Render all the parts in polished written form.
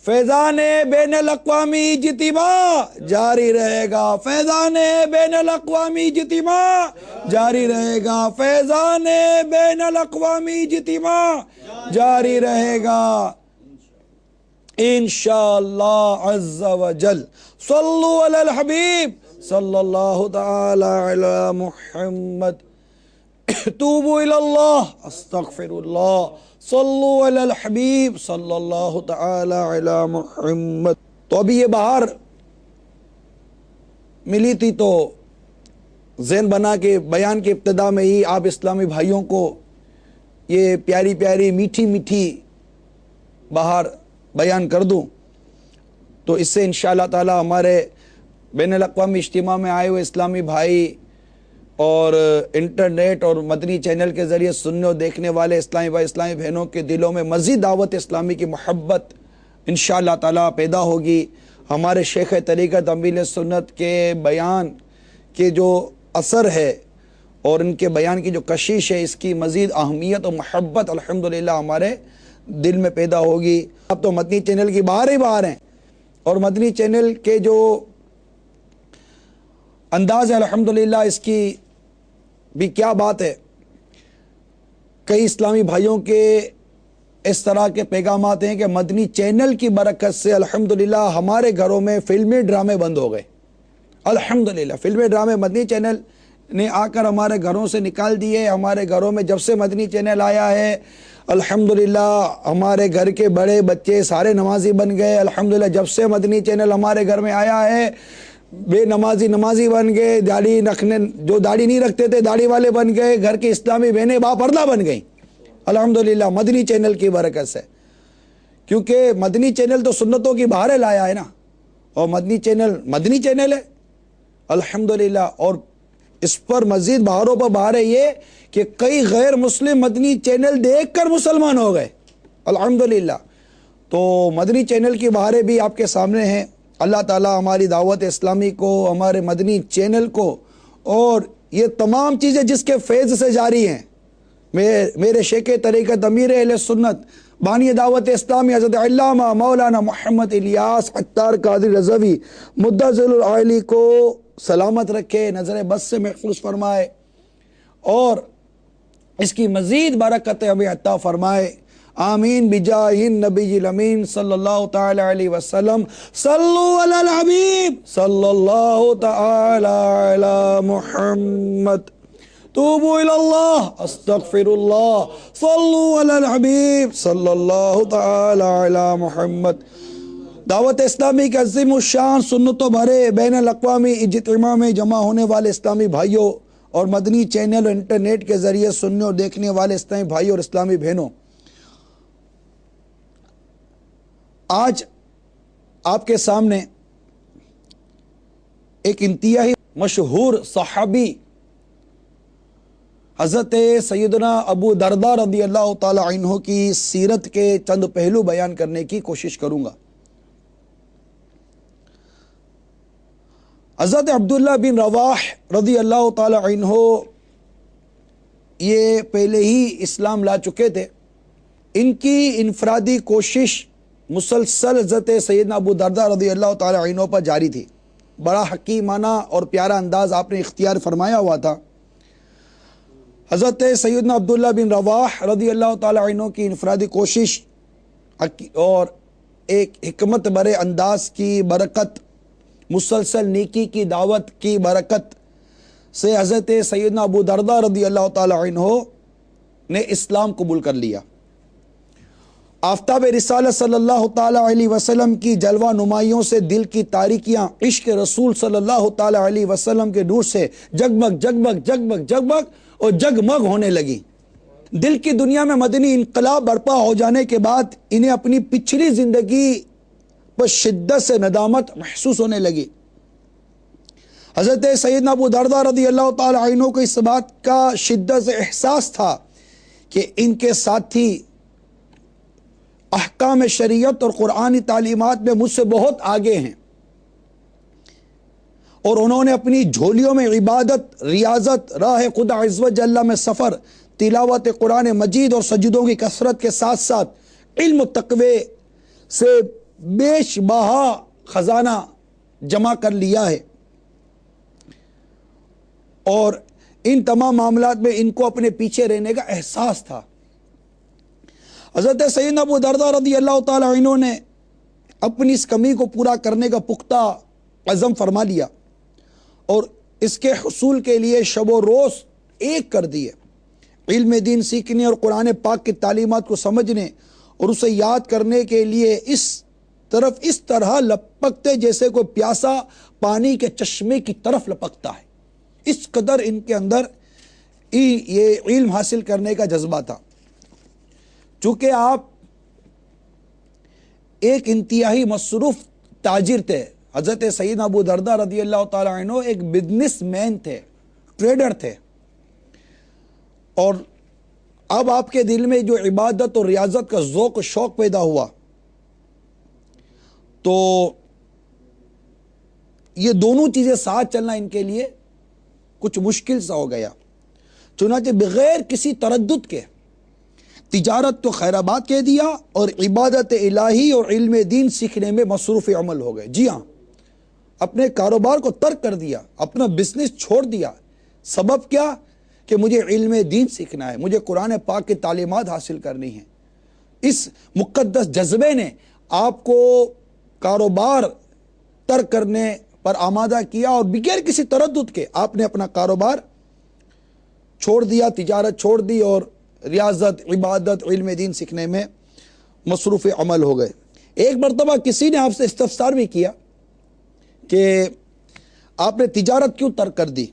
فیضان بین الاقوامی اجتماع جاری رہے گا، فیضان بین الاقوامی اجتماع جاری رہے گا، فیضان بین الاقوامی اجتماع جاری رہے گا انشاءاللہ عز و جل۔ صلو علی الحبیب صلی اللہ تعالی علی محمد، توبوا الی اللہ استغفر اللہ، صلو علی الحبیب صلی اللہ تعالی علی محمد۔ تو ابھی یہ بہار ملی تھی تو ذہن بنا کے بیان کے ابتدا میں ہی آپ اسلامی بھائیوں کو یہ پیاری پیاری میٹھی میٹھی بہار بیان کر دوں، تو اس سے انشاءاللہ تعالی ہمارے بین الاقوامی اجتماع میں آئے ہوئے اسلامی بھائی اور انٹرنیٹ اور مدنی چینل کے ذریعے سننے اور دیکھنے والے اسلامی بھائی اسلامی بہنوں کے دلوں میں مزید دعوت اسلامی کی محبت انشاءاللہ تعالی پیدا ہوگی۔ ہمارے شیخ طریقت امیل سنت کے بیان کے جو اثر ہے اور ان کے بیان کی جو کشش ہے، اس کی مزید اہمیت اور محبت الحمدللہ ہمارے دل میں پیدا ہوگی۔ اب تو مدنی چینل کی باہر ہی باہر ہیں، اور مدنی چینل کے جو انداز ہے الحمدللہ اس کی بھی کیا بات ہے۔ کئی اسلامی بھائیوں کے اس طرح کے پیغامات ہیں کہ مدنی چینل کی برکت سے الحمدللہ ہمارے گھروں میں فلمی ڈرامے بند ہو گئے۔ الحمدللہ فلمی ڈرامے مدنی چینل نے آ کر ہمارے گھروں سے نکال دیے۔ ہمارے گھروں میں جب سے مدنی چینل آیا ہے الحمدللہ ہمارے گھر کے بڑے بچے سارے نمازی بن گئے۔ الحمدللہ جب سے مدنی چینل ہمارے گھر میں آیا ہے بے نمازی نمازی بن گئے، داڑھی رکھنے جو داڑھی نہیں رکھتے تھے داڑھی والے بن گئے، گھر کے اسلامی بہنیں باپردہ بن گئیں الحمدللہ مدنی چینل کی برکت سے۔ کیونکہ مدنی چینل تو سنتوں کی بہاریں لایا ہے نا، اور مدنی چینل ہے الحمدللہ، اور اس پر مزید بہاروں پر بہاریں یہ کہ کئی غیر مسلم مدنی چینل دیکھ کر مسلمان ہو گئے الحمدللہ۔ تو مدنی چینل کی بہاریں بھی آپ کے سامنے ہیں۔ اللہ تعالی ہماری دعوت اسلامی کو، ہمارے مدنی چینل کو، اور یہ تمام چیزیں جس کے فیض سے جاری ہیں، میرے شیخ طریقت امیر اہل سنت بانی دعوت اسلامی حضرت علامہ مولانا محمد الیاس عطار قادری رضوی مدظل العالی کو سلامت رکھے، نظر بد سے محفوظ فرمائے، اور اس کی مزید برکتیں ہمیں عطا فرمائے، آمین بجاہ النبی الامین صلی اللہ تعالی علیہ وسلم۔ صلو علی الحبیب صلی اللہ تعالی علی محمد، توبوا الی اللہ استغفر اللہ، صلو علی الحبیب صلی اللہ تعالی علی محمد۔ دعوت اسلامی کے عظیم الشان سنتوں بھرے بین الاقوامی اجتماع میں جمع ہونے والے اسلامی بھائیوں اور مدنی چینل اور انٹرنیٹ کے ذریعے سننے اور دیکھنے والے اسلامی بھائیوں اور اسلامی بہنوں، آج آپ کے سامنے ایک انتہائی مشہور صحابی حضرت سیدنا ابو درداء رضی اللہ تعالی عنہ کی سیرت کے چند پہلو بیان کرنے کی کوشش کروں گا۔ حضرت عبداللہ بن رواح رضی اللہ تعالی عنہ یہ پہلے ہی اسلام لا چکے تھے۔ ان کی انفرادی کوشش مسلسل حضرت سیدنا ابو درداء رضی اللہ تعالی عنہ پر جاری تھی۔ بڑا حکیمانہ اور پیارا انداز آپ نے اختیار فرمایا ہوا تھا۔ حضرت سیدنا عبداللہ بن رواح رضی اللہ تعالی عنہ کی انفرادی کوشش اور ایک حکمت برے انداز کی برکت، مسلسل نیکی کی دعوت کی برکت سے حضرت سیدنا ابو درداء رضی اللہ تعالی عنہ نے اسلام قبول کر لیا۔ آفتاب رسالت صلی اللہ تعالی علیہ وسلم کی جلوہ نمائیوں سے دل کی تاریکیاں عشق رسول صلی اللہ تعالی علیہ وسلم کے نور سے جگمگ جگمگ جگمگ جگمگ اور جگمگ ہونے لگی۔ دل کی دنیا میں مدنی انقلاب برپا ہو جانے کے بعد انہیں اپنی پچھلی زندگی پر شدت سے ندامت محسوس ہونے لگی۔ حضرت سیدنا ابو درداء رضی اللہ تعالی عنہ کو اس بات کا شدت سے احساس تھا کہ ان کے ساتھی احکام شریعت اور قرآنی تعلیمات میں مجھ سے بہت آگے ہیں، اور انہوں نے اپنی جھولیوں میں عبادت، ریاضت، راہ خدا عز و جل میں سفر، تلاوت قرآن مجید اور سجدوں کی کثرت کے ساتھ ساتھ علم و تقوی سے بیش بہا خزانہ جمع کر لیا ہے، اور ان تمام معاملات میں ان کو اپنے پیچھے رہنے کا احساس تھا۔ حضرت سیدنا ابو درداء رضی اللہ تعالی عنہ نے اپنی اس کمی کو پورا کرنے کا پختہ عزم فرما لیا، اور اس کے حصول کے لیے شب و روز ایک کر دیے، علم دین سیکھنے اور قرآن پاک کی تعلیمات کو سمجھنے اور اسے یاد کرنے کے لیے اس طرح لپکتے جیسے کوئی پیاسا پانی کے چشمے کی طرف لپکتا ہے۔ اس قدر ان کے اندر یہ علم حاصل کرنے کا جذبہ تھا۔ چونکہ آپ ایک انتہائی مصروف تاجر تھے، حضرت سیدنا ابو درداء رضی اللہ تعالی عنہ ایک بزنس مین تھے، ٹریڈر تھے، اور اب آپ کے دل میں جو عبادت اور ریاضت کا ذوق و شوق پیدا ہوا تو یہ دونوں چیزیں ساتھ چلنا ان کے لیے کچھ مشکل سا ہو گیا۔ چنانچہ بغیر کسی تردد کے تجارت تو خیر آباد کہہ دیا اور عبادت الہی اور علم دین سیکھنے میں مصروف عمل ہو گئے۔ جی ہاں، اپنے کاروبار کو ترک کر دیا، اپنا بزنس چھوڑ دیا۔ سبب کیا؟ کہ مجھے علم دین سیکھنا ہے، مجھے قرآن پاک کی تعلیمات حاصل کرنی ہے۔ اس مقدس جذبے نے آپ کو کاروبار ترک کرنے پر آمادہ کیا، اور بغیر کسی تردد کے آپ نے اپنا کاروبار چھوڑ دیا، تجارت چھوڑ دی، اور ریاضت، عبادت، علم دین سیکھنے میں مصروف عمل ہو گئے۔ ایک مرتبہ کسی نے آپ سے استفسار بھی کیا کہ آپ نے تجارت کیوں ترک کر دی؟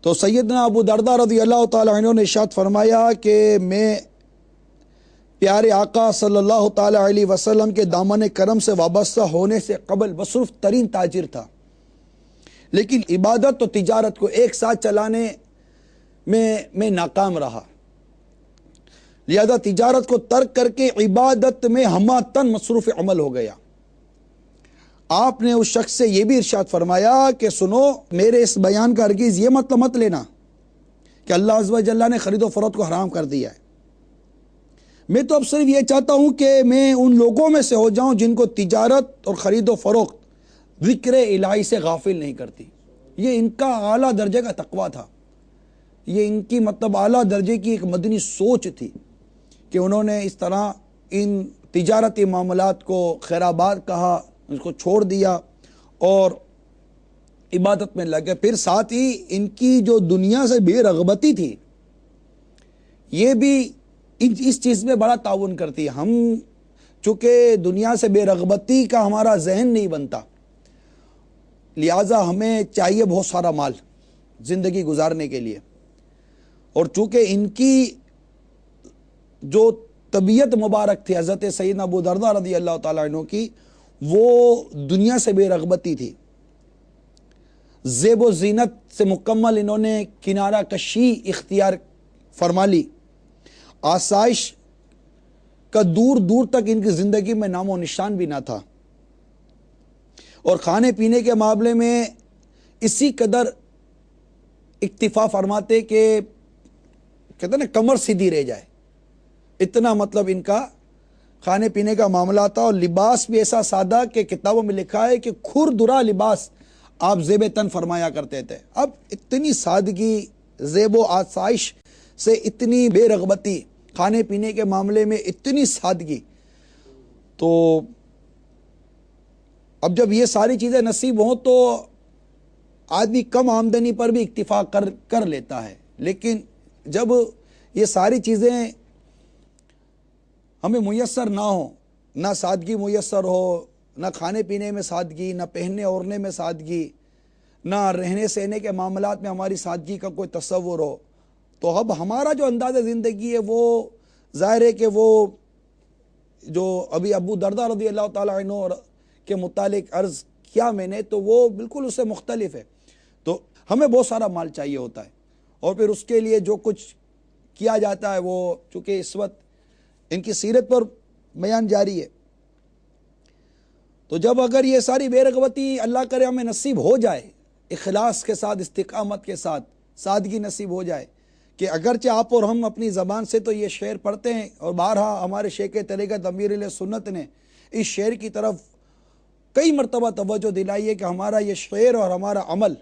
تو سیدنا ابو درداء رضی اللہ تعالی عنہ نے ارشاد فرمایا کہ میں پیارے آقا صلی اللہ تعالی علیہ وسلم کے دامن کرم سے وابستہ ہونے سے قبل مصروف ترین تاجر تھا، لیکن عبادت و تجارت کو ایک ساتھ چلانے میں ناکام رہا، لہذا تجارت کو ترک کر کے عبادت میں ہمہ تن مصروف عمل ہو گیا۔ آپ نے اس شخص سے یہ بھی ارشاد فرمایا کہ سنو، میرے اس بیان کا ہرگز یہ مطلب مت لینا کہ اللہ عز و جل نے خرید و فروخت کو حرام کر دیا ہے۔ میں تو اب صرف یہ چاہتا ہوں کہ میں ان لوگوں میں سے ہو جاؤں جن کو تجارت اور خرید و فروخت ذکر الہی سے غافل نہیں کرتی۔ یہ ان کا اعلیٰ درجے کا تقویٰ تھا، یہ ان کی اعلیٰ درجے کی ایک مدنی سوچ تھی کہ انہوں نے اس طرح ان تجارتی معاملات کو خیر آباد کہا، اس کو چھوڑ دیا اور عبادت میں لگے۔ پھر ساتھ ہی ان کی جو دنیا سے بے رغبتی تھی، یہ بھی اس چیز میں بڑا تعاون کرتی ہے۔ ہم چونکہ دنیا سے بے رغبتی کا ہمارا ذہن نہیں بنتا، لہٰذا ہمیں چاہیے بہت سارا مال زندگی گزارنے کے لیے، اور چونکہ ان کی جو طبیعت مبارک تھی حضرت سیدنا ابو درداء رضی اللہ تعالیٰ عنہ کی، وہ دنیا سے بے رغبتی تھی، زیب و زینت سے مکمل انہوں نے کنارہ کشی اختیار فرما لی، آسائش کا دور دور تک ان کی زندگی میں نام و نشان بھی نہ تھا، اور کھانے پینے کے معاملے میں اسی قدر اکتفا فرماتے کہ کہتے ہیں نا کمر سیدھی رہ جائے، اتنا ان کا کھانے پینے کا معاملہ تھا۔ اور لباس بھی ایسا سادہ کہ کتابوں میں لکھا ہے کہ کھردرا لباس آپ زیب تن فرمایا کرتے تھے۔ اب اتنی سادگی، زیب و آسائش سے اتنی بے رغبتی، کھانے پینے کے معاملے میں اتنی سادگی، تو اب جب یہ ساری چیزیں نصیب ہوں تو آدمی کم آمدنی پر بھی اکتفا کر لیتا ہے، لیکن جب یہ ساری چیزیں ہمیں میسر نہ ہوں، نہ سادگی میسر ہو، نہ کھانے پینے میں سادگی، نہ پہننے اوڑھنے میں سادگی، نہ رہنے سہنے کے معاملات میں ہماری سادگی کا کوئی تصور ہو، تو اب ہمارا جو انداز زندگی ہے وہ ظاہر ہے کہ وہ جو ابھی ابو درداء رضی اللہ تعالیٰ عنہ کے متعلق عرض کیا میں نے، تو وہ بالکل اس سے مختلف ہے۔ تو ہمیں بہت سارا مال چاہیے ہوتا ہے، اور پھر اس کے لیے جو کچھ کیا جاتا ہے وہ چونکہ اس وقت ان کی سیرت پر بیان جاری ہے، تو جب اگر یہ ساری بے رغبتی اللہ کرے ہمیں نصیب ہو جائے، اخلاص کے ساتھ، استقامت کے ساتھ، سادگی نصیب ہو جائے، کہ اگرچہ آپ اور ہم اپنی زبان سے تو یہ شعر پڑھتے ہیں، اور بارہا ہمارے شیخ طریقت امیر سنت نے اس شعر کی طرف کئی مرتبہ توجہ دلائی ہے کہ ہمارا یہ شعر اور ہمارا عمل